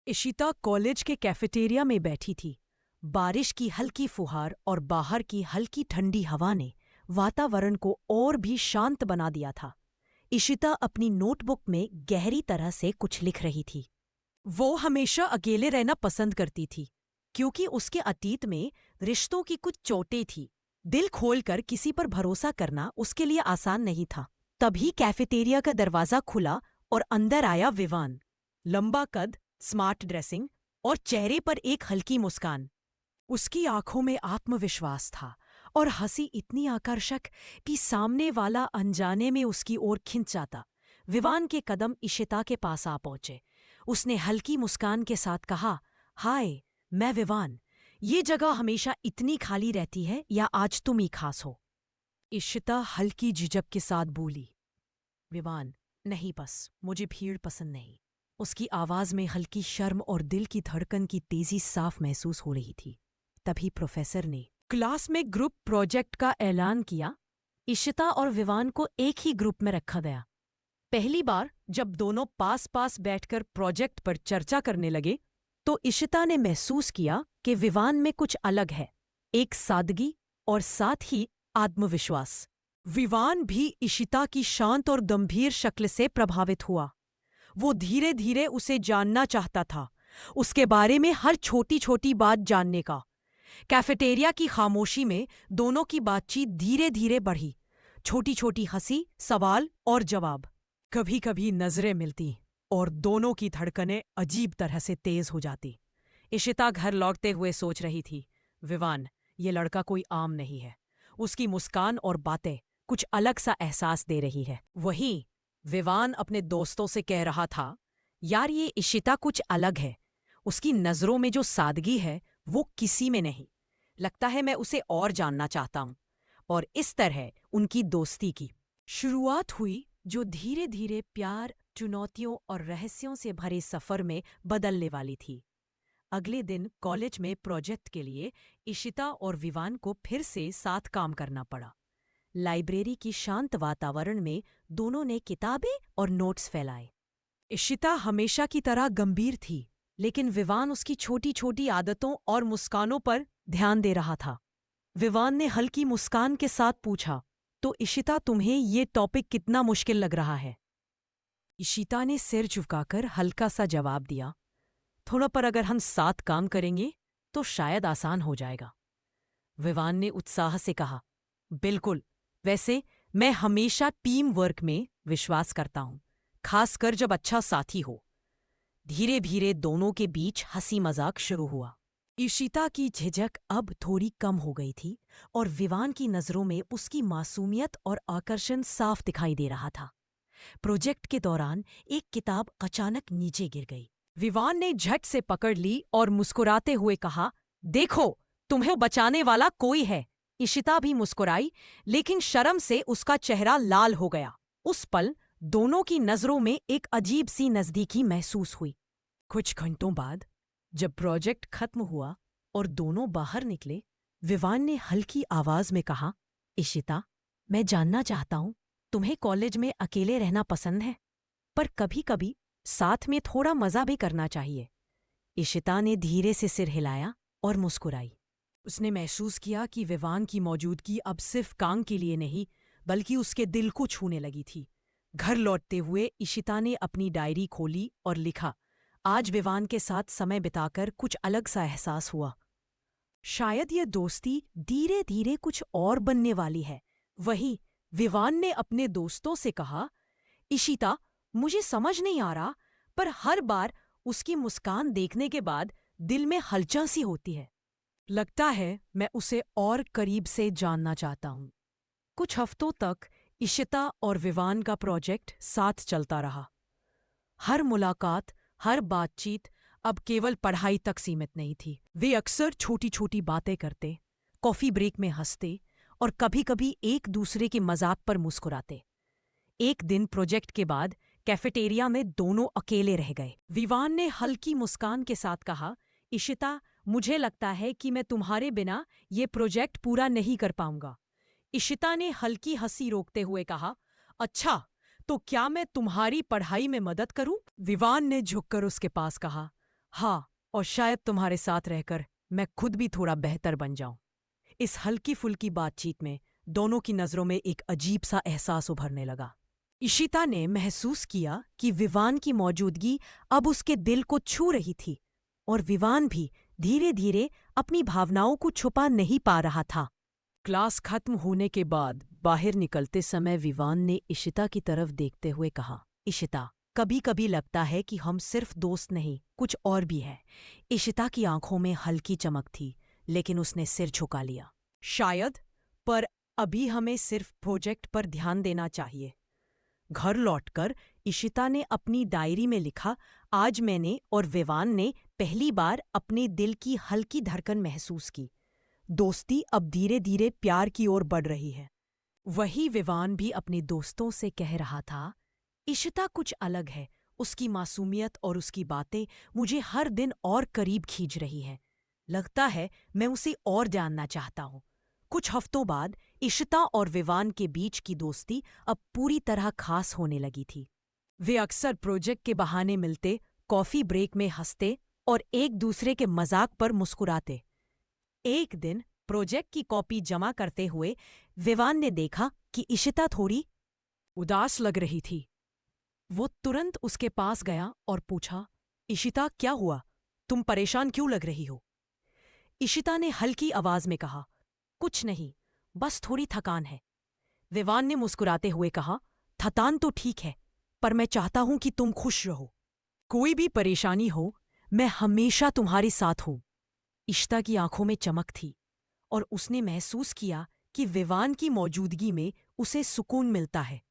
Ishita college के cafeteria में बैठी थी। बारिश की हल्की फुहार और बाहर की हल्की ठंडी हवा ने वातावरण को और भी शांत बना दिया था। इशिता अपनी नोटबुक में गहरी तरह से कुछ लिख रही थी। वो हमेशा अकेले रहना पसंद करती थी, क्योंकि उसके अतीत में रिश्तों की कुछ चोटें थी। दिल खोलकर किसी पर भरोसा करना उसके लिए आसान नहीं था। तभी कैफेटेरिया का दरवाजा खुला और अंदर आया विवान। लंबा कद, स्मार्ट ड्रेसिंग और चेहरे पर एक हल्की मुस्कान। उसकी आंखों में आत्मविश्वास था और हंसी इतनी आकर्षक कि सामने वाला अनजाने में उसकी ओर खिंच जाता। विवान के कदम इशिता के पास आ पहुंचे। उसने हल्की मुस्कान के साथ कहा, हाय, मैं विवान। ये जगह हमेशा इतनी खाली रहती है या आज तुम ही खास हो? इशिता हल्की झिझक के साथ बोली, विवान, नहीं, बस मुझे भीड़ पसंद नहीं। उसकी आवाज में हल्की शर्म और दिल की धड़कन की तेजी साफ महसूस हो रही थी। तभी प्रोफेसर ने क्लास में ग्रुप प्रोजेक्ट का ऐलान किया। इशिता और विवान को एक ही ग्रुप में रखा गया। पहली बार जब दोनों पास पास बैठकर प्रोजेक्ट पर चर्चा करने लगे, तो इशिता ने महसूस किया कि विवान में कुछ अलग है, एक सादगी और साथ ही आत्मविश्वास। विवान भी इशिता की शांत और गंभीर शक्ल से प्रभावित हुआ। वो धीरे धीरे उसे जानना चाहता था, उसके बारे में हर छोटी छोटी बात जानने का। कैफेटेरिया की खामोशी में दोनों की बातचीत धीरे धीरे बढ़ी। छोटी छोटी हंसी, सवाल और जवाब। कभी कभी नजरें मिलती और दोनों की धड़कनें अजीब तरह से तेज हो जाती। इशिता घर लौटते हुए सोच रही थी, विवान, ये लड़का कोई आम नहीं है। उसकी मुस्कान और बातें कुछ अलग सा एहसास दे रही है। वहीं विवान अपने दोस्तों से कह रहा था, यार, ये इशिता कुछ अलग है। उसकी नजरों में जो सादगी है वो किसी में नहीं। लगता है मैं उसे और जानना चाहता हूं। और इस तरह उनकी दोस्ती की शुरुआत हुई, जो धीरे धीरे प्यार, चुनौतियों और रहस्यों से भरे सफर में बदलने वाली थी। अगले दिन कॉलेज में प्रोजेक्ट के लिए इशिता और विवान को फिर से साथ काम करना पड़ा। लाइब्रेरी की शांत वातावरण में दोनों ने किताबें और नोट्स फैलाए। इशिता हमेशा की तरह गंभीर थी, लेकिन विवान उसकी छोटी छोटी आदतों और मुस्कानों पर ध्यान दे रहा था। विवान ने हल्की मुस्कान के साथ पूछा, तो इशिता, तुम्हें ये टॉपिक कितना मुश्किल लग रहा है? इशिता ने सिर झुकाकर हल्का सा जवाब दिया, थोड़ा, पर अगर हम साथ काम करेंगे तो शायद आसान हो जाएगा। विवान ने उत्साह से कहा, बिल्कुल, वैसे मैं हमेशा टीम वर्क में विश्वास करता हूं, खासकर जब अच्छा साथी हो। धीरे धीरे दोनों के बीच हंसी मजाक शुरू हुआ। इशिता की झिझक अब थोड़ी कम हो गई थी और विवान की नजरों में उसकी मासूमियत और आकर्षण साफ दिखाई दे रहा था। प्रोजेक्ट के दौरान एक किताब अचानक नीचे गिर गई। विवान ने झट से पकड़ ली और मुस्कुराते हुए कहा, देखो, तुम्हें बचाने वाला कोई है। इशिता भी मुस्कुराई, लेकिन शर्म से उसका चेहरा लाल हो गया। उस पल दोनों की नजरों में एक अजीब सी नजदीकी महसूस हुई। कुछ घंटों बाद जब प्रोजेक्ट खत्म हुआ और दोनों बाहर निकले, विवान ने हल्की आवाज में कहा, इशिता, मैं जानना चाहता हूं, तुम्हें कॉलेज में अकेले रहना पसंद है, पर कभी कभी साथ में थोड़ा मजा भी करना चाहिए। इशिता ने धीरे से सिर हिलाया और मुस्कुराई। उसने महसूस किया कि विवान की मौजूदगी अब सिर्फ काम के लिए नहीं, बल्कि उसके दिल को छूने लगी थी। घर लौटते हुए इशिता ने अपनी डायरी खोली और लिखा, आज विवान के साथ समय बिताकर कुछ अलग सा एहसास हुआ। शायद ये दोस्ती धीरे धीरे कुछ और बनने वाली है। वहीं विवान ने अपने दोस्तों से कहा, इशिता, मुझे समझ नहीं आ रहा, पर हर बार उसकी मुस्कान देखने के बाद दिल में हलचल सी होती है। लगता है मैं उसे और करीब से जानना चाहता हूं। कुछ हफ्तों तक इशिता और विवान का प्रोजेक्ट साथ चलता रहा। हर मुलाकात, हर बातचीत अब केवल पढ़ाई तक सीमित नहीं थी। वे अक्सर छोटी छोटी बातें करते, कॉफी ब्रेक में हंसते और कभी कभी एक दूसरे के मजाक पर मुस्कुराते। एक दिन प्रोजेक्ट के बाद कैफेटेरिया में दोनों अकेले रह गए। विवान ने हल्की मुस्कान के साथ कहा, इशिता, मुझे लगता है कि मैं तुम्हारे बिना ये प्रोजेक्ट पूरा नहीं कर पाऊंगा। इशिता ने हल्की हंसी रोकते हुए कहा, अच्छा, तो क्या मैं तुम्हारी पढ़ाई में मदद करूं? विवान ने झुककर उसके पास कहा, हाँ, और शायद तुम्हारे साथ रहकर मैं खुद भी थोड़ा बेहतर बन जाऊं। इस हल्की फुल्की बातचीत में दोनों की नजरों में एक अजीब सा एहसास उभरने लगा। इशिता ने महसूस किया कि विवान की मौजूदगी अब उसके दिल को छू रही थी, और विवान भी धीरे धीरे अपनी भावनाओं को छुपा नहीं पा रहा था। क्लास खत्म होने के बाद बाहर निकलते समय विवान ने इशिता की तरफ देखते हुए कहा, इशिता, कभी कभी लगता है कि हम सिर्फ दोस्त नहीं, कुछ और भी है। इशिता की आंखों में हल्की चमक थी, लेकिन उसने सिर झुका लिया। शायद, पर अभी हमें सिर्फ प्रोजेक्ट पर ध्यान देना चाहिए। घर लौटकर इशिता ने अपनी डायरी में लिखा, आज मैंने और विवान ने पहली बार अपने दिल की हल्की धड़कन महसूस की। दोस्ती अब धीरे धीरे प्यार की ओर बढ़ रही है। वही विवान भी अपने दोस्तों से कह रहा था, इशिता कुछ अलग है, उसकी मासूमियत और उसकी बातें मुझे हर दिन और करीब खींच रही हैं। लगता है मैं उसे और जानना चाहता हूँ। कुछ हफ्तों बाद इशिता और विवान के बीच की दोस्ती अब पूरी तरह खास होने लगी थी। वे अक्सर प्रोजेक्ट के बहाने मिलते, कॉफी ब्रेक में हंसते और एक दूसरे के मजाक पर मुस्कुराते। एक दिन प्रोजेक्ट की कॉपी जमा करते हुए विवान ने देखा कि इशिता थोड़ी उदास लग रही थी। वो तुरंत उसके पास गया और पूछा, इशिता, क्या हुआ? तुम परेशान क्यों लग रही हो? इशिता ने हल्की आवाज में कहा, कुछ नहीं, बस थोड़ी थकान है। विवान ने मुस्कुराते हुए कहा, थकान तो ठीक है, पर मैं चाहता हूं कि तुम खुश रहो। कोई भी परेशानी हो, मैं हमेशा तुम्हारे साथ हूं। इशिता की आंखों में चमक थी, और उसने महसूस किया कि विवान की मौजूदगी में उसे सुकून मिलता है।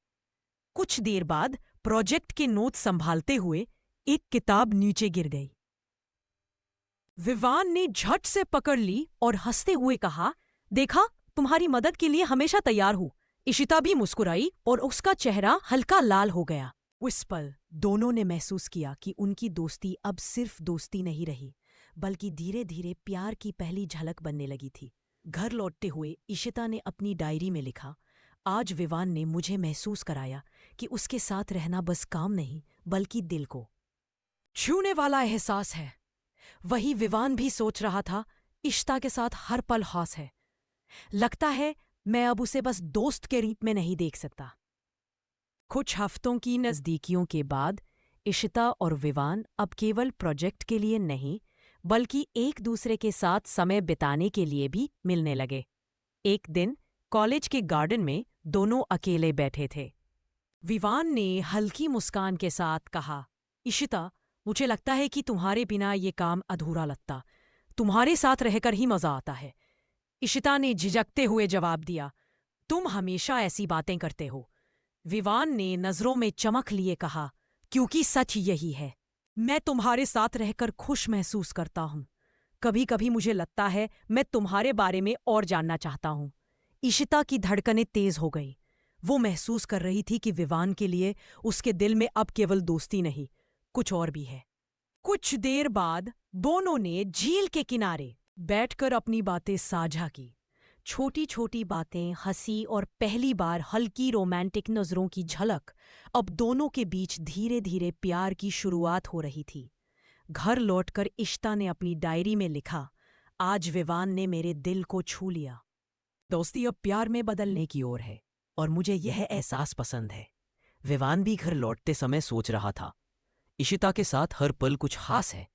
कुछ देर बाद प्रोजेक्ट के नोट संभालते हुए एक किताब नीचे गिर गई। विवान ने झट से पकड़ ली और हंसते हुए कहा, देखा, तुम्हारी मदद के लिए हमेशा तैयार हूं। इशिता भी मुस्कुराई और उसका चेहरा हल्का लाल हो गया। उस पल दोनों ने महसूस किया कि उनकी दोस्ती अब सिर्फ दोस्ती नहीं रही, बल्कि धीरे धीरे प्यार की पहली झलक बनने लगी थी। घर लौटते हुए इशिता ने अपनी डायरी में लिखा, आज विवान ने मुझे महसूस कराया कि उसके साथ रहना बस काम नहीं, बल्कि दिल को छूने वाला एहसास है। वही विवान भी सोच रहा था, इशिता के साथ हर पल खास है। लगता है मैं अब उसे बस दोस्त के रूप में नहीं देख सकता। कुछ हफ्तों की नज़दीकियों के बाद इशिता और विवान अब केवल प्रोजेक्ट के लिए नहीं, बल्कि एक दूसरे के साथ समय बिताने के लिए भी मिलने लगे। एक दिन कॉलेज के गार्डन में दोनों अकेले बैठे थे। विवान ने हल्की मुस्कान के साथ कहा, इशिता, मुझे लगता है कि तुम्हारे बिना ये काम अधूरा लगता। तुम्हारे साथ रहकर ही मजा आता है। इशिता ने झिझकते हुए जवाब दिया, तुम हमेशा ऐसी बातें करते हो। विवान ने नजरों में चमक लिए कहा, क्योंकि सच यही है। मैं तुम्हारे साथ रहकर खुश महसूस करता हूं। कभी कभी मुझे लगता है मैं तुम्हारे बारे में और जानना चाहता हूं। इशिता की धड़कनें तेज हो गई। वो महसूस कर रही थी कि विवान के लिए उसके दिल में अब केवल दोस्ती नहीं, कुछ और भी है। कुछ देर बाद दोनों ने झील के किनारे बैठकर अपनी बातें साझा की। छोटी छोटी बातें, हंसी और पहली बार हल्की रोमांटिक नजरों की झलक, अब दोनों के बीच धीरे धीरे प्यार की शुरुआत हो रही थी। घर लौटकर इशिता ने अपनी डायरी में लिखा, आज विवान ने मेरे दिल को छू लिया। दोस्ती अब प्यार में बदलने की ओर है, और मुझे यह एहसास पसंद है। विवान भी घर लौटते समय सोच रहा था, इशिता के साथ हर पल कुछ खास है।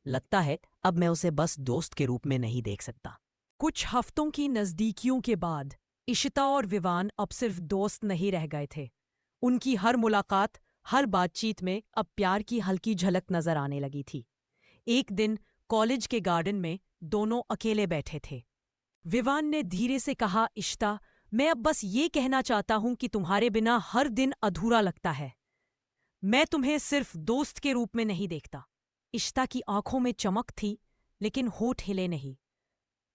लगता है अब मैं उसे बस दोस्त के रूप में नहीं देख सकता। कुछ हफ्तों की नज़दीकियों के बाद इशिता और विवान अब सिर्फ दोस्त नहीं रह गए थे। उनकी हर मुलाकात, हर बातचीत में अब प्यार की हल्की झलक नजर आने लगी थी। एक दिन कॉलेज के गार्डन में दोनों अकेले बैठे थे। विवान ने धीरे से कहा, इशिता, मैं अब बस ये कहना चाहता हूं कि तुम्हारे बिना हर दिन अधूरा लगता है। मैं तुम्हें सिर्फ दोस्त के रूप में नहीं देखता। इशिता की आंखों में चमक थी, लेकिन होठ हिले नहीं।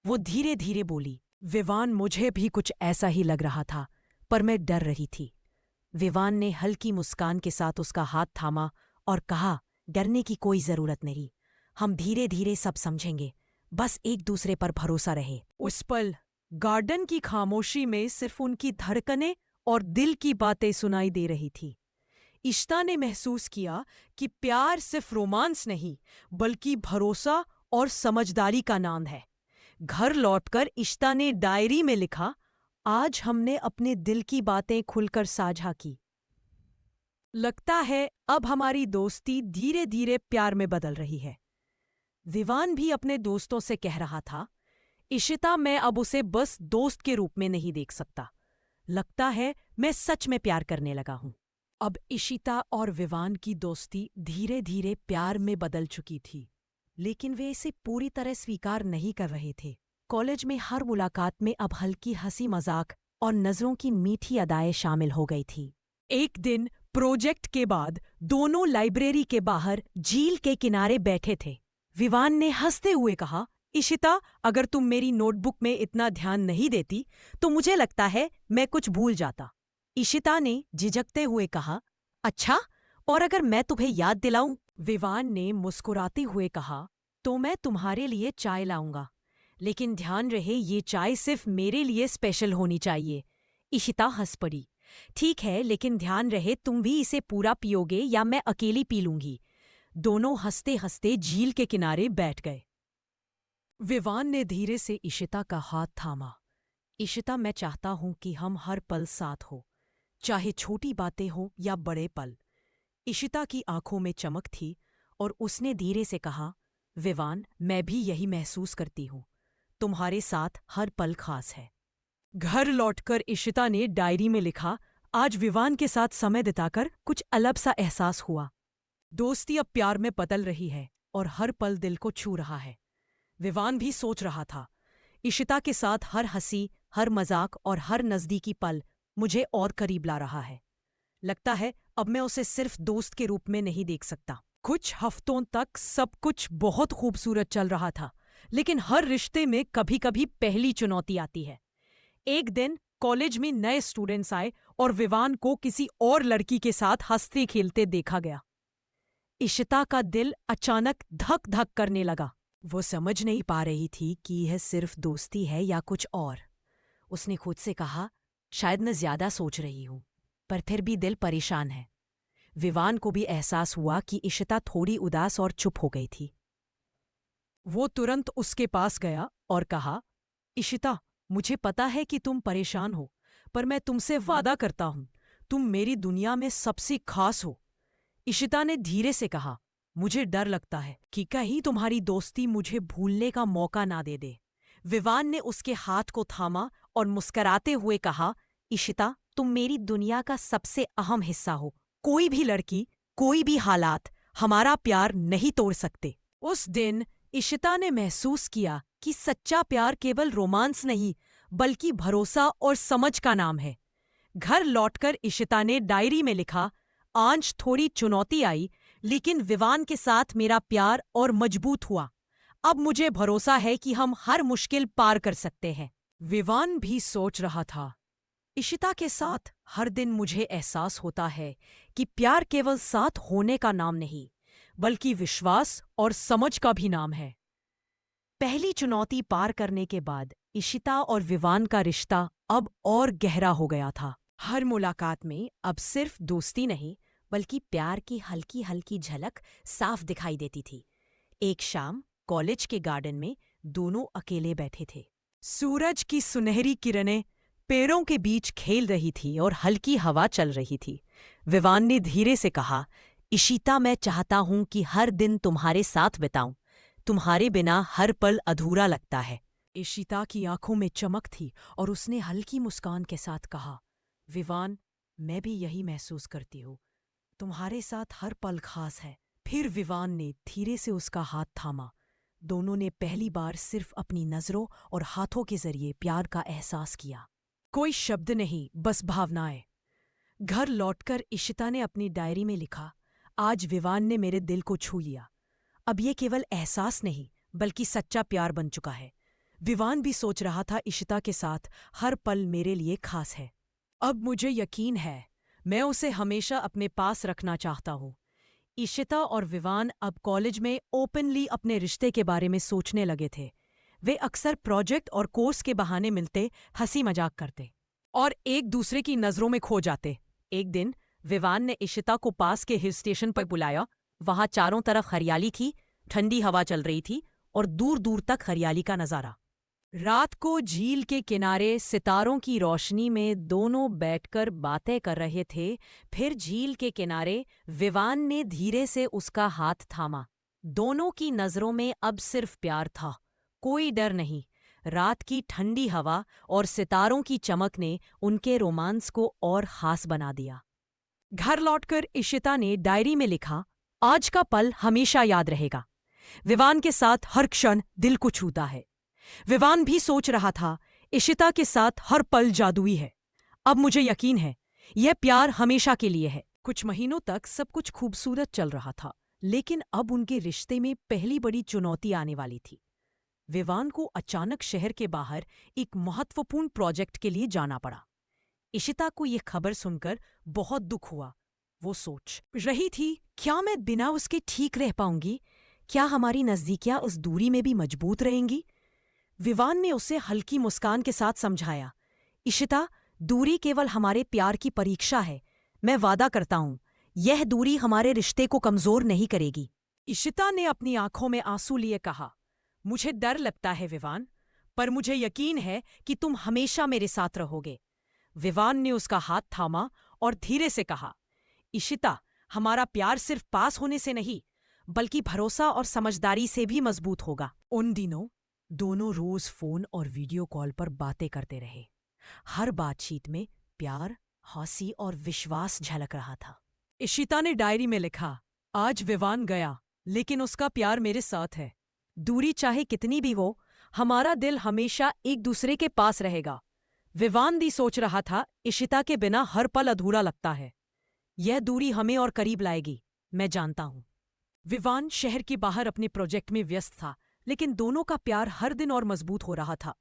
वो धीरे धीरे बोली, विवान, मुझे भी कुछ ऐसा ही लग रहा था, पर मैं डर रही थी। विवान ने हल्की मुस्कान के साथ उसका हाथ थामा और कहा, डरने की कोई जरूरत नहीं, हम धीरे धीरे सब समझेंगे, बस एक दूसरे पर भरोसा रहे। उस पल गार्डन की खामोशी में सिर्फ उनकी धड़कनें और दिल की बातें सुनाई दे रही थी। इशिता ने महसूस किया कि प्यार सिर्फ रोमांस नहीं, बल्कि भरोसा और समझदारी का नाम है। घर लौटकर इशिता ने डायरी में लिखा, आज हमने अपने दिल की बातें खुलकर साझा की। लगता है अब हमारी दोस्ती धीरे धीरे प्यार में बदल रही है। विवान भी अपने दोस्तों से कह रहा था, इशिता, मैं अब उसे बस दोस्त के रूप में नहीं देख सकता। लगता है मैं सच में प्यार करने लगा हूं। अब इशिता और विवान की दोस्ती धीरे धीरे प्यार में बदल चुकी थी, लेकिन वे इसे पूरी तरह स्वीकार नहीं कर रहे थे। कॉलेज में हर मुलाकात में अब हल्की हंसी मजाक और नजरों की मीठी अदाएं शामिल हो गई थी। एक दिन प्रोजेक्ट के बाद दोनों लाइब्रेरी के बाहर झील के किनारे बैठे थे। विवान ने हंसते हुए कहा, इशिता, अगर तुम मेरी नोटबुक में इतना ध्यान नहीं देती तो मुझे लगता है मैं कुछ भूल जाता। इशिता ने झिझकते हुए कहा, अच्छा, और अगर मैं तुम्हें याद दिलाऊं? विवान ने मुस्कुराते हुए कहा, तो मैं तुम्हारे लिए चाय लाऊंगा, लेकिन ध्यान रहे ये चाय सिर्फ मेरे लिए स्पेशल होनी चाहिए। इशिता हंस पड़ी। ठीक है, लेकिन ध्यान रहे तुम भी इसे पूरा पियोगे या मैं अकेली पी लूंगी। दोनों हंसते हंसते झील के किनारे बैठ गए। विवान ने धीरे से इशिता का हाथ थामा। इशिता, मैं चाहता हूं कि हम हर पल साथ हो, चाहे छोटी बातें हो या बड़े पल। इशिता की आंखों में चमक थी और उसने धीरे से कहा, विवान, मैं भी यही महसूस करती हूं। तुम्हारे साथ हर पल खास है। घर लौटकर इशिता ने डायरी में लिखा, आज विवान के साथ समय बिताकर कुछ अलग सा एहसास हुआ। दोस्ती अब प्यार में बदल रही है और हर पल दिल को छू रहा है। विवान भी सोच रहा था, इशिता के साथ हर हंसी, हर मजाक और हर नजदीकी पल मुझे और करीब ला रहा है। लगता है अब मैं उसे सिर्फ दोस्त के रूप में नहीं देख सकता। कुछ हफ्तों तक सब कुछ बहुत खूबसूरत चल रहा था, लेकिन हर रिश्ते में कभी कभी पहली चुनौती आती है। एक दिन कॉलेज में नए स्टूडेंट्स आए और विवान को किसी और लड़की के साथ हंसते खेलते देखा गया। इशिता का दिल अचानक धक धक करने लगा। वो समझ नहीं पा रही थी कि यह सिर्फ दोस्ती है या कुछ और। उसने खुद से कहा, शायद मैं ज्यादा सोच रही हूं, पर फिर भी दिल परेशान है। विवान को भी एहसास हुआ कि इशिता थोड़ी उदास और चुप हो गई थी। वो तुरंत उसके पास गया और कहा, इशिता, मुझे पता है कि तुम परेशान हो, पर मैं तुमसे वादा करता हूं, तुम मेरी दुनिया में सबसे खास हो। इशिता ने धीरे से कहा, मुझे डर लगता है कि कहीं तुम्हारी दोस्ती मुझे भूलने का मौका ना दे दे। विवान ने उसके हाथ को थामा और मुस्कराते हुए कहा, इशिता, तुम मेरी दुनिया का सबसे अहम हिस्सा हो। कोई भी लड़की, कोई भी हालात हमारा प्यार नहीं तोड़ सकते। उस दिन इशिता ने महसूस किया कि सच्चा प्यार केवल रोमांस नहीं, बल्कि भरोसा और समझ का नाम है। घर लौटकर इशिता ने डायरी में लिखा, आज थोड़ी चुनौती आई, लेकिन विवान के साथ मेरा प्यार और मजबूत हुआ। अब मुझे भरोसा है कि हम हर मुश्किल पार कर सकते हैं। विवान भी सोच रहा था, इशिता के साथ हर दिन मुझे एहसास होता है कि प्यार केवल साथ होने का नाम नहीं, बल्कि विश्वास और समझ का भी नाम है। पहली चुनौती पार करने के बाद इशिता और विवान का रिश्ता अब और गहरा हो गया था। हर मुलाकात में अब सिर्फ दोस्ती नहीं, बल्कि प्यार की हल्की हल्की झलक साफ दिखाई देती थी। एक शाम कॉलेज के गार्डन में दोनों अकेले बैठे थे। सूरज की सुनहरी किरणें पेड़ों के बीच खेल रही थी और हल्की हवा चल रही थी। विवान ने धीरे से कहा, इशिता, मैं चाहता हूं कि हर दिन तुम्हारे साथ बिताऊं। तुम्हारे बिना हर पल अधूरा लगता है। इशिता की आंखों में चमक थी और उसने हल्की मुस्कान के साथ कहा, विवान, मैं भी यही महसूस करती हूँ। तुम्हारे साथ हर पल खास है। फिर विवान ने धीरे से उसका हाथ थामा। दोनों ने पहली बार सिर्फ अपनी नजरों और हाथों के जरिए प्यार का एहसास किया। कोई शब्द नहीं, बस भावनाएं। घर लौटकर इशिता ने अपनी डायरी में लिखा, आज विवान ने मेरे दिल को छू लिया। अब ये केवल एहसास नहीं, बल्कि सच्चा प्यार बन चुका है। विवान भी सोच रहा था, इशिता के साथ हर पल मेरे लिए खास है। अब मुझे यकीन है, मैं उसे हमेशा अपने पास रखना चाहता हूँ। इशिता और विवान अब कॉलेज में ओपनली अपने रिश्ते के बारे में सोचने लगे थे। वे अक्सर प्रोजेक्ट और कोर्स के बहाने मिलते, हंसी मजाक करते और एक दूसरे की नजरों में खो जाते। एक दिन विवान ने इशिता को पास के हिल स्टेशन पर बुलाया। वहां चारों तरफ हरियाली थी, ठंडी हवा चल रही थी और दूर दूर तक हरियाली का नजारा। रात को झील के किनारे सितारों की रोशनी में दोनों बैठकर बातें कर रहे थे। फिर झील के किनारे विवान ने धीरे से उसका हाथ थामा। दोनों की नजरों में अब सिर्फ प्यार था, कोई डर नहीं। रात की ठंडी हवा और सितारों की चमक ने उनके रोमांस को और खास बना दिया। घर लौटकर इशिता ने डायरी में लिखा, आज का पल हमेशा याद रहेगा। विवान के साथ हर क्षण दिल को छूता है। विवान भी सोच रहा था, इशिता के साथ हर पल जादुई है। अब मुझे यकीन है यह प्यार हमेशा के लिए है। कुछ महीनों तक सब कुछ खूबसूरत चल रहा था, लेकिन अब उनके रिश्ते में पहली बड़ी चुनौती आने वाली थी। विवान को अचानक शहर के बाहर एक महत्वपूर्ण प्रोजेक्ट के लिए जाना पड़ा। इशिता को यह खबर सुनकर बहुत दुख हुआ। वो सोच रही थी, क्या मैं बिना उसके ठीक रह पाऊंगी? क्या हमारी नजदीकियां उस दूरी में भी मजबूत रहेंगी? विवान ने उसे हल्की मुस्कान के साथ समझाया, इशिता, दूरी केवल हमारे प्यार की परीक्षा है। मैं वादा करता हूं, यह दूरी हमारे रिश्ते को कमजोर नहीं करेगी। इशिता ने अपनी आंखों में आंसू लिए कहा, मुझे डर लगता है विवान, पर मुझे यकीन है कि तुम हमेशा मेरे साथ रहोगे। विवान ने उसका हाथ थामा और धीरे से कहा, इशिता, हमारा प्यार सिर्फ पास होने से नहीं, बल्कि भरोसा और समझदारी से भी मजबूत होगा। उन दिनों दोनों रोज फोन और वीडियो कॉल पर बातें करते रहे। हर बातचीत में प्यार, हंसी और विश्वास झलक रहा था। इशिता ने डायरी में लिखा, आज विवान गया, लेकिन उसका प्यार मेरे साथ है। दूरी चाहे कितनी भी हो, हमारा दिल हमेशा एक दूसरे के पास रहेगा। विवान भी सोच रहा था, इशिता के बिना हर पल अधूरा लगता है। यह दूरी हमें और करीब लाएगी, मैं जानता हूं। विवान शहर के बाहर अपने प्रोजेक्ट में व्यस्त था, लेकिन दोनों का प्यार हर दिन और मजबूत हो रहा था।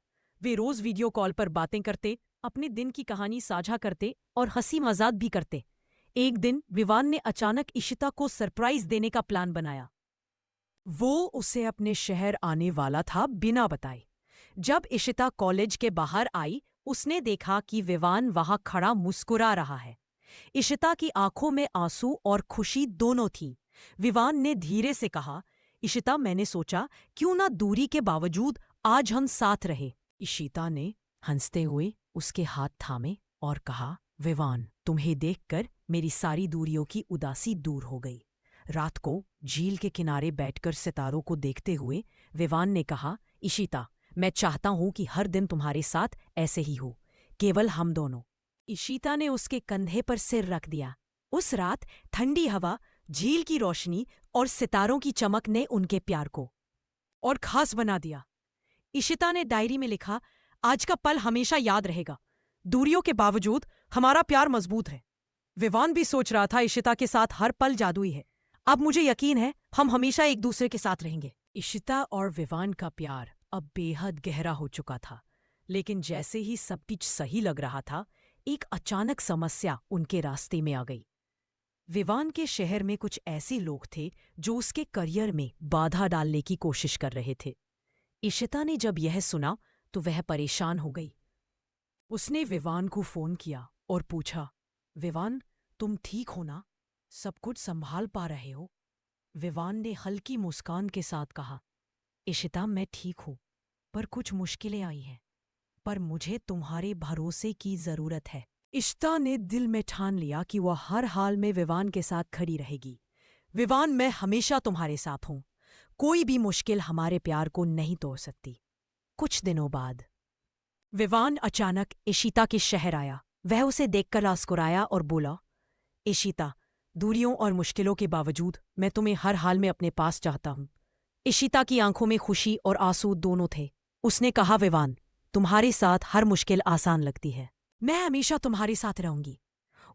वे रोज वीडियो कॉल पर बातें करते, अपने दिन की कहानी साझा करते और हंसी मजाक भी करते। एक दिन विवान ने अचानक इशिता को सरप्राइज देने का प्लान बनाया। वो उसे अपने शहर आने वाला था बिना बताए। जब इशिता कॉलेज के बाहर आई, उसने देखा कि विवान वहां खड़ा मुस्कुरा रहा है। इशिता की आंखों में आंसू और खुशी दोनों थी। विवान ने धीरे से कहा, इशिता, मैंने सोचा क्यों ना दूरी के बावजूद आज हम साथ रहे। इशिता ने हंसते हुए उसके हाथ थामे और कहा, विवान, तुम्हें देखकर मेरी सारी दूरियों की उदासी दूर हो गई। रात को झील के किनारे बैठकर सितारों को देखते हुए विवान ने कहा, इशिता, मैं चाहता हूं कि हर दिन तुम्हारे साथ ऐसे ही हो, केवल हम दोनों। इशिता ने उसके कंधे पर सिर रख दिया। उस रात ठंडी हवा, झील की रोशनी और सितारों की चमक ने उनके प्यार को और खास बना दिया। इशिता ने डायरी में लिखा, आज का पल हमेशा याद रहेगा। दूरियों के बावजूद हमारा प्यार मजबूत है। विवान भी सोच रहा था, इशिता के साथ हर पल जादुई है। अब मुझे यकीन है हम हमेशा एक दूसरे के साथ रहेंगे। इशिता और विवान का प्यार अब बेहद गहरा हो चुका था, लेकिन जैसे ही सब कुछ सही लग रहा था, एक अचानक समस्या उनके रास्ते में आ गई। विवान के शहर में कुछ ऐसे लोग थे जो उसके करियर में बाधा डालने की कोशिश कर रहे थे। इशिता ने जब यह सुना तो वह परेशान हो गई। उसने विवान को फोन किया और पूछा, विवान, तुम ठीक हो ना? सब कुछ संभाल पा रहे हो? विवान ने हल्की मुस्कान के साथ कहा, इशिता, मैं ठीक हूं, पर कुछ मुश्किलें आई हैं। पर मुझे तुम्हारे भरोसे की जरूरत है। इशिता ने दिल में ठान लिया कि वह हर हाल में विवान के साथ खड़ी रहेगी। विवान, मैं हमेशा तुम्हारे साथ हूं। कोई भी मुश्किल हमारे प्यार को नहीं तोड़ सकती। कुछ दिनों बाद विवान अचानक इशिता के शहर आया। वह उसे देखकर मुस्कुराया और बोला, इशिता, दूरियों और मुश्किलों के बावजूद मैं तुम्हें हर हाल में अपने पास चाहता हूं। इशिता की आंखों में खुशी और आंसू दोनों थे। उसने कहा, विवान, तुम्हारे साथ हर मुश्किल आसान लगती है। मैं हमेशा तुम्हारे साथ रहूंगी।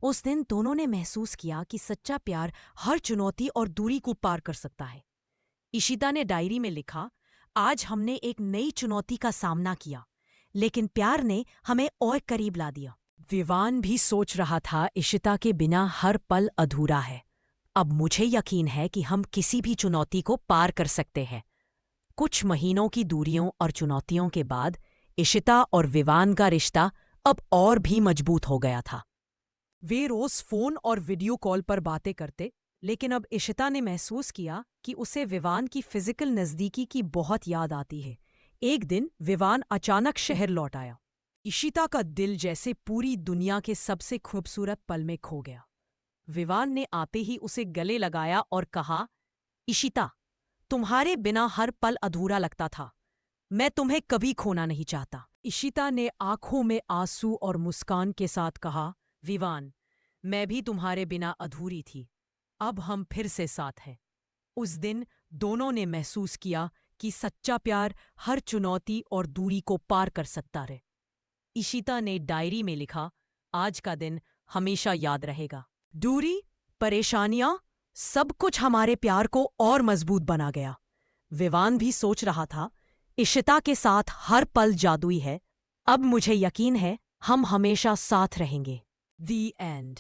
उस दिन दोनों ने महसूस किया कि सच्चा प्यार हर चुनौती और दूरी को पार कर सकता है। इशिता ने डायरी में लिखा, आज हमने एक नई चुनौती का सामना किया, लेकिन प्यार ने हमें और करीब ला दिया। विवान भी सोच रहा था, इशिता के बिना हर पल अधूरा है। अब मुझे यकीन है कि हम किसी भी चुनौती को पार कर सकते हैं। कुछ महीनों की दूरियों और चुनौतियों के बाद इशिता और विवान का रिश्ता अब और भी मजबूत हो गया था। वे रोज फोन और वीडियो कॉल पर बातें करते, लेकिन अब इशिता ने महसूस किया कि उसे विवान की फिजिकल नज़दीकी की बहुत याद आती है। एक दिन विवान अचानक शहर लौट आया। इशिता का दिल जैसे पूरी दुनिया के सबसे खूबसूरत पल में खो गया। विवान ने आते ही उसे गले लगाया और कहा, इशिता, तुम्हारे बिना हर पल अधूरा लगता था। मैं तुम्हें कभी खोना नहीं चाहता। इशिता ने आंखों में आंसू और मुस्कान के साथ कहा, विवान, मैं भी तुम्हारे बिना अधूरी थी। अब हम फिर से साथ हैं। उस दिन दोनों ने महसूस किया कि सच्चा प्यार हर चुनौती और दूरी को पार कर सकता है। इशिता ने डायरी में लिखा, आज का दिन हमेशा याद रहेगा। दूरी, परेशानियां, सब कुछ हमारे प्यार को और मजबूत बना गया। विवान भी सोच रहा था, इशिता के साथ हर पल जादुई है। अब मुझे यकीन है हम हमेशा साथ रहेंगे। The end।